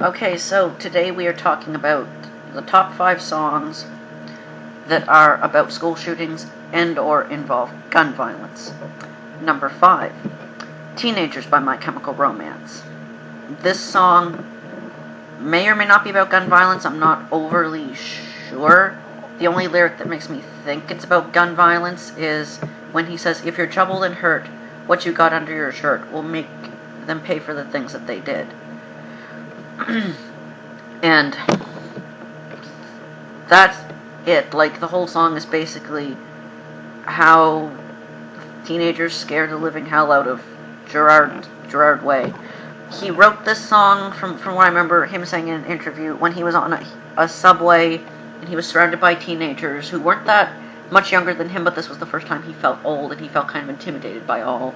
Okay, so today we are talking about the top 5 songs that are about school shootings and or involve gun violence. Number 5, Teenagers by My Chemical Romance. This song may or may not be about gun violence. I'm not overly sure. The only lyric that makes me think it's about gun violence is when he says, "If you're troubled and hurt, what you got under your shirt will make them pay for the things that they did." And that's it. Like, the whole song is basically how teenagers scared the living hell out of Gerard Way. He wrote this song, from what I remember him saying in an interview, when he was on a subway and he was surrounded by teenagers who weren't that much younger than him, but this was the first time he felt old and he felt kind of intimidated by all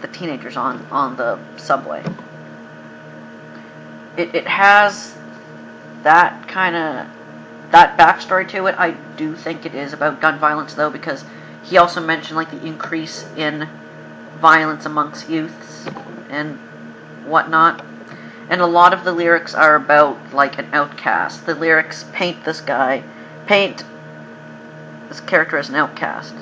the teenagers on the subway. It has that kind of backstory to it. I do think it is about gun violence, though, because he also mentioned like the increase in violence amongst youths and whatnot. And a lot of the lyrics are about like an outcast. The lyrics paint this character as an outcast.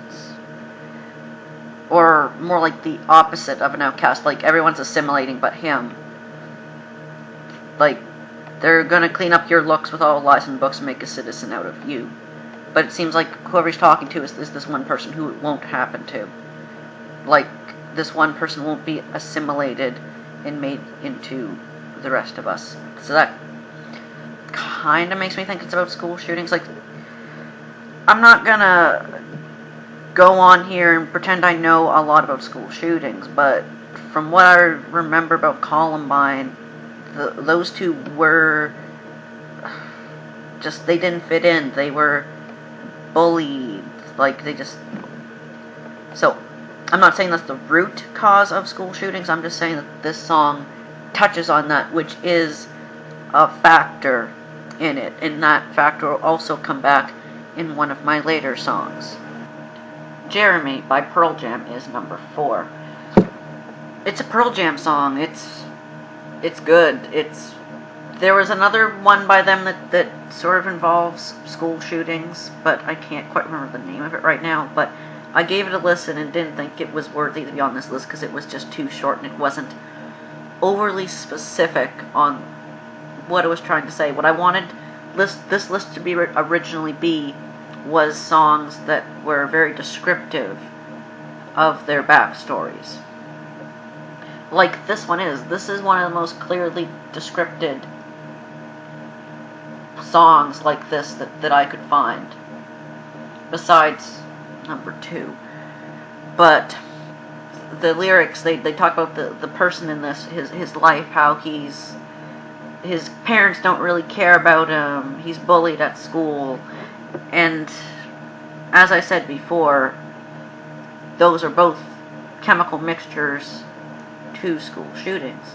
Or more like the opposite of an outcast, like everyone's assimilating but him. Like, they're gonna clean up your looks with all lies and books and make a citizen out of you. But it seems like whoever he's talking to is this one person who it won't happen to. Like, this one person won't be assimilated and made into the rest of us. So that kind of makes me think it's about school shootings. Like, I'm not gonna go on here and pretend I know a lot about school shootings, but from what I remember about Columbine, those two were just, they didn't fit in. They were bullied. Like, so I'm not saying that's the root cause of school shootings. I'm just saying that this song touches on that, which is a factor in it. And that factor will also come back in one of my later songs. Geremy by Pearl Jam is number 4. It's a Pearl Jam song. It's good. There was another one by them that sort of involves school shootings, but I can't quite remember the name of it right now. But I gave it a listen and didn't think it was worthy to be on this list because it was just too short and it wasn't overly specific on what it was trying to say. What I wanted this list to be originally be was songs that were very descriptive of their backstories. Like this one is. This is one of the most clearly descripted songs like this that I could find. Besides number 2. But the lyrics, they talk about the person in this, his life, how his parents don't really care about him, he's bullied at school, and as I said before, those are both chemical mixtures to school shootings.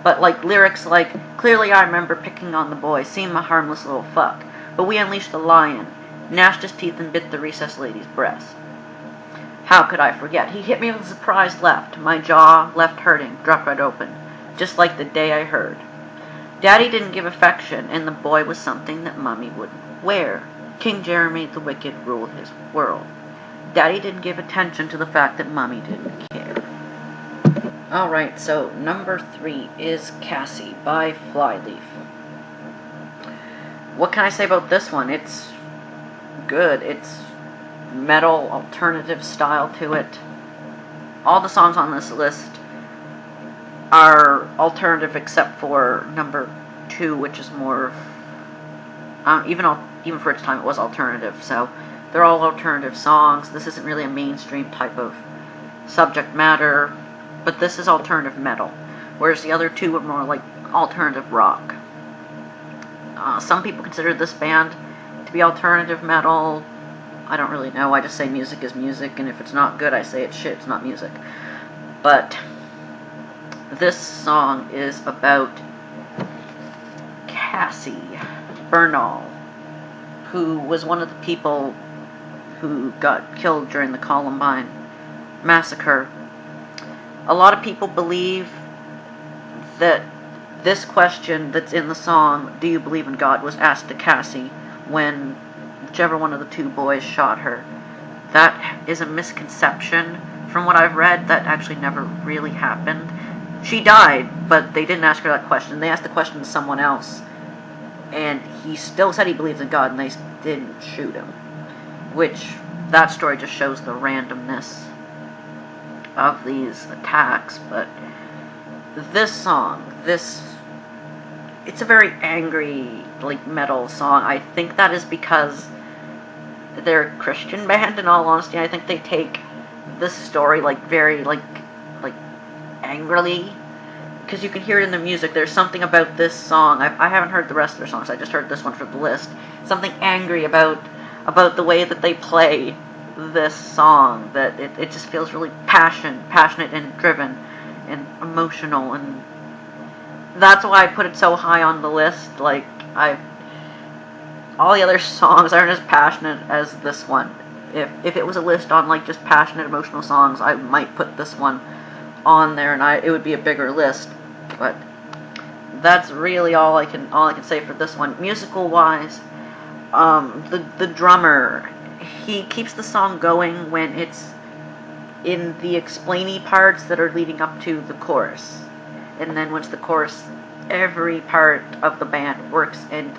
But like lyrics like, "Clearly I remember picking on the boy, seemed a harmless little fuck, but we unleashed the lion, gnashed his teeth and bit the recess lady's breast. How could I forget? He hit me with a surprise left, my jaw left hurting, dropped right open, just like the day I heard. Daddy didn't give affection, and the boy was something that Mommy wouldn't wear. King Geremy the Wicked ruled his world. Daddy didn't give attention to the fact that Mommy didn't care." Alright, so number 3 is Cassie by Flyleaf. What can I say about this one? It's good. It's metal, alternative style to it. All the songs on this list are alternative except for number 2, which is more, even for its time it was alternative, so they're all alternative songs. This isn't really a mainstream type of subject matter, but this is alternative metal, whereas the other 2 were more like alternative rock. Some people consider this band to be alternative metal. I don't really know. I just say music is music, and if it's not good, I say it's shit, it's not music. But this song is about Cassie Bernal, who was one of the people who got killed during the Columbine massacre. A lot of people believe that this question that's in the song, "Do you believe in God?" was asked to Cassie when whichever one of the two boys shot her. That is a misconception. From what I've read, that actually never really happened. She died, but they didn't ask her that question. They asked the question to someone else, and he still said he believes in God, and they didn't shoot him. Which, that story just shows the randomness of these attacks. But this song, it's a very angry, like, metal song. I think that is because they're a Christian band, in all honesty. I think they take this story, like, very, like angrily, because you can hear it in the music. There's something about this song. I haven't heard the rest of their songs. I just heard this one for the list. Something angry about the way that they play this song, that it just feels really passionate and driven and emotional, and that's why I put it so high on the list. Like, all the other songs aren't as passionate as this one. If it was a list on, like, just passionate emotional songs, I might put this one on there, and it would be a bigger list. But that's really all I can say for this one. Musical wise, the drummer, he keeps the song going when it's in the explainy parts that are leading up to the chorus, and then once the chorus, every part of the band works, and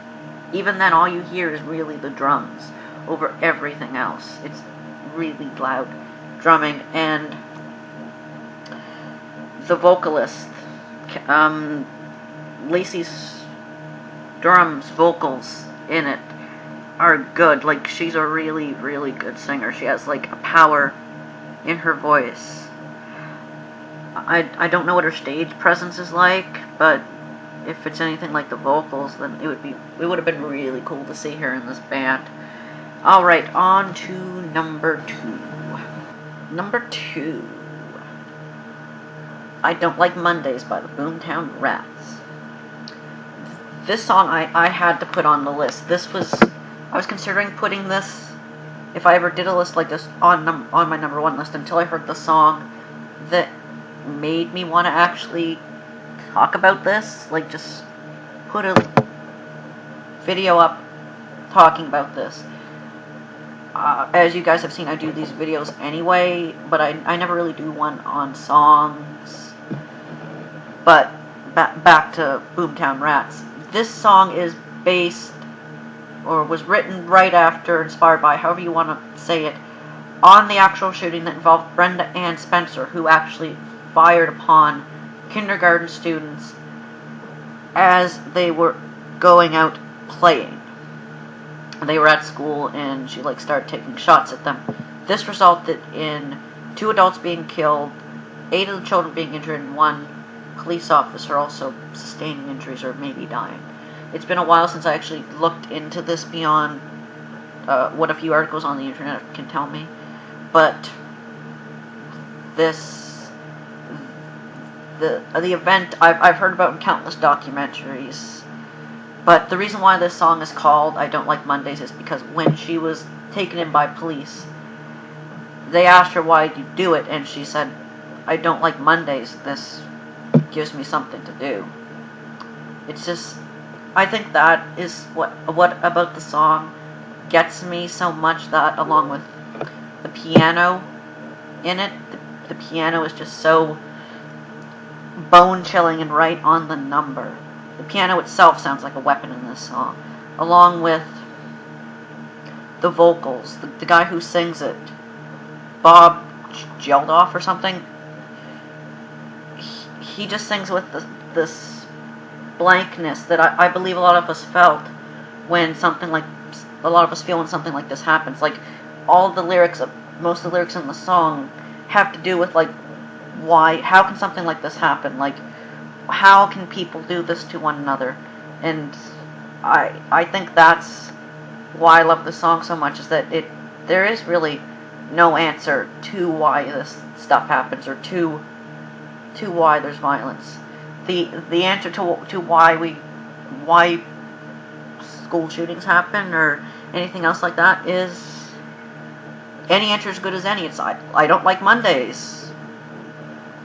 even then all you hear is really the drums over everything else. It's really loud drumming. And the vocalist, Lacey Durham's vocals in it are good. Like, she's a really, really good singer. She has, like, a power in her voice. I don't know what her stage presence is like, but if it's anything like the vocals, then it would have been really cool to see her in this band. Alright, on to number 2. Number 2. I Don't Like Mondays by the Boomtown Rats. This song I had to put on the list. I was considering putting this, if I ever did a list like this, on my number 1 list, until I heard the song that made me want to actually talk about this. Like, just put a video up talking about this. As you guys have seen, I do these videos anyway, but I never really do one on songs. But back to Boomtown Rats. This song is based, or was written right after, inspired by, however you want to say it, on the actual shooting that involved Brenda Ann Spencer, who actually fired upon kindergarten students as they were going out playing. They were at school, and she, like, started taking shots at them. This resulted in 2 adults being killed, 8 of the children being injured, and 1 police officer also sustaining injuries or maybe dying. It's been a while since I actually looked into this beyond what a few articles on the internet can tell me, but the event I've heard about in countless documentaries. But the reason why this song is called I Don't Like Mondays is because when she was taken in by police, they asked her, why did you do it? And she said, I don't like Mondays. This gives me something to do. It's just, I think that is what about the song gets me so much, that along with the piano in it, the piano is just so bone-chilling and right on the number. The piano itself sounds like a weapon in this song, along with the vocals. The guy who sings it, Bob Geldof or something, he just sings with this blankness that I believe a lot of us felt when a lot of us feel when something like this happens. Like, most of the lyrics in the song have to do with, like, how can something like this happen? Like, how can people do this to one another? And I think that's why I love this song so much, is that there is really no answer to why this stuff happens, or to why there's violence. The answer to why school shootings happen or anything else like that is, any answer is good as any. It's I don't like Mondays.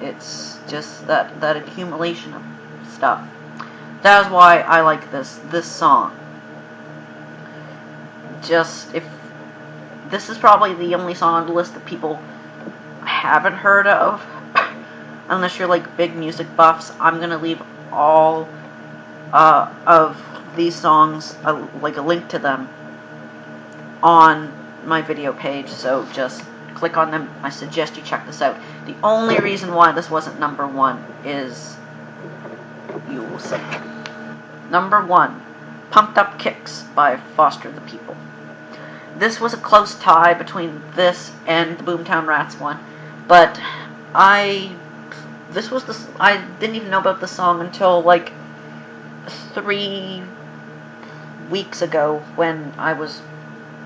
It's just that accumulation of stuff. That's why I like this song. Just, if this is probably the only song on the list that people haven't heard of, unless you're like big music buffs, I'm gonna leave all of these songs, like a link to them, on my video page, so just click on them. I suggest you check this out. The only reason why this wasn't number 1 is, you will see. Number 1, Pumped Up Kicks by Foster the People. This was a close tie between this and the Boomtown Rats one, but I didn't even know about the song until like 3 weeks ago when I was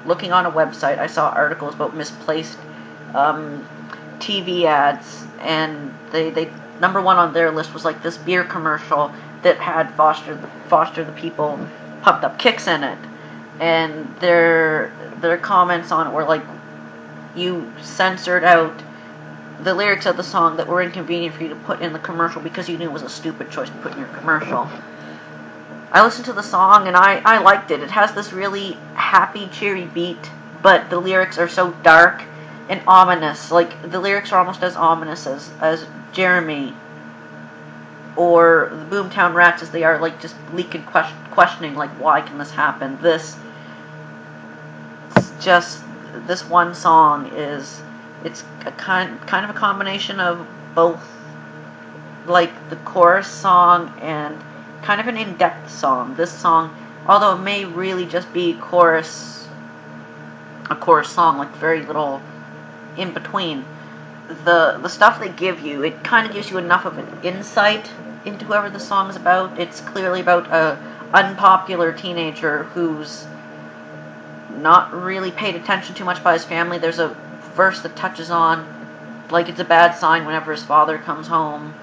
looking on a website. I saw articles about misplaced TV ads, and they number 1 on their list was like this beer commercial that had Foster the People Pumped Up Kicks in it, and their comments on it were like, you censored out the lyrics of the song that were inconvenient for you to put in the commercial because you knew it was a stupid choice to put in your commercial. I listened to the song and I liked it. It has this really happy, cheery beat, but the lyrics are so dark and ominous. Like, the lyrics are almost as ominous as Geremy or the Boomtown Rats as they are, like, just leaking, questioning, like, why can this happen? This one song it's a kind of a combination of both, like the chorus song and kind of an in-depth song. This song, although it may really just be a chorus song, like very little in between, the stuff they give you, it kind of gives you enough of an insight into whoever the song is about. It's clearly about a unpopular teenager who's not really paid attention too much by his family. There's a verse that touches on, like, it's a bad sign whenever his father comes home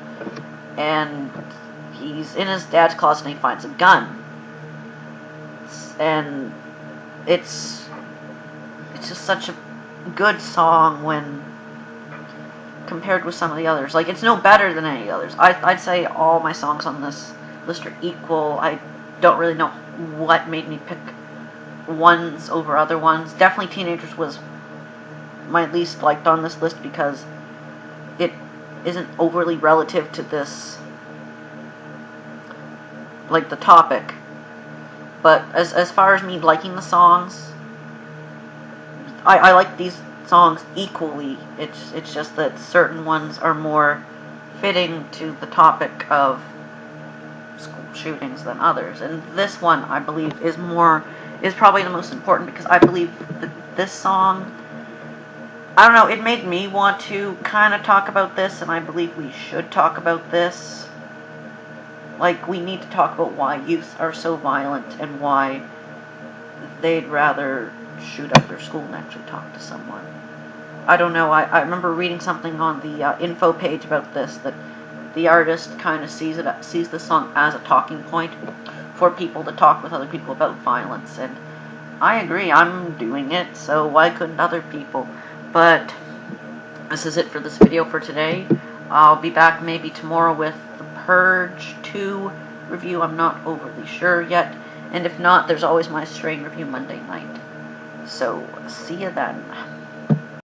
and he's in his dad's closet and he finds a gun. And it's just such a good song when compared with some of the others. Like, it's no better than any others. I'd say all my songs on this list are equal. I don't really know what made me pick ones over other ones. Definitely Teenagers was my least liked on this list because it isn't overly relative to this, like, the topic. But as far as me liking the songs, I like these songs equally. It's just that certain ones are more fitting to the topic of school shootings than others. And this one, I believe, is probably the most important, because I believe that this song, I don't know, it made me want to kind of talk about this, and I believe we should talk about this. Like, we need to talk about why youth are so violent and why they'd rather shoot up their school than actually talk to someone. I don't know, I remember reading something on the info page about this, that the artist kind of sees the song as a talking point for people to talk with other people about violence, and I agree, I'm doing it, so why couldn't other people? But this is it for this video for today. I'll be back maybe tomorrow with the Purge 2 review. I'm not overly sure yet, and if not, there's always my Strain review Monday night. So, see you then.